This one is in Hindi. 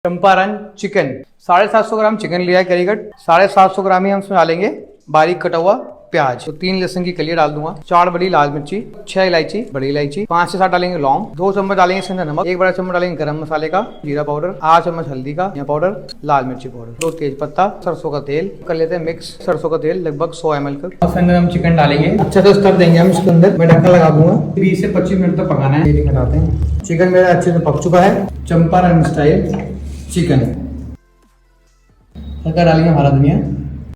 चंपारण चिकन 750 ग्राम चिकन लिया है करी कट। 750 ग्राम ही हम उसमें डालेंगे बारीक कटा हुआ प्याज। तो 3 लहसुन की कलियां डाल दूंगा, 4 बड़ी लाल मिर्ची, 6 इलायची बड़ी इलायची, 5 से 7 डालेंगे लौंग, 2 चम्मच डालेंगे इसके अंदर नमक, 1 बड़ा चम्मच डालेंगे गरम मसाले का, जीरा पाउडर, आधा चम्मच हल्दी का या पाउडर, लाल मिर्ची पाउडर, 2 तेज पत्ता, सरसों का तेल कर लेते हैं मिक्स। सरसों का तेल लगभग 100 ml का। उसके अंदर हम चिकन डालेंगे, अच्छा से स्टर देंगे हम इसके अंदर। मैं ढक्कन लगा दूंगा, 20 से 25 मिनट तक पकाना है। ये दिखाते हैं, चिकन मेरा अच्छे से पक चुका है। चंपारण स्टाइल चिकन हल्का डालेंगे हरा धनिया,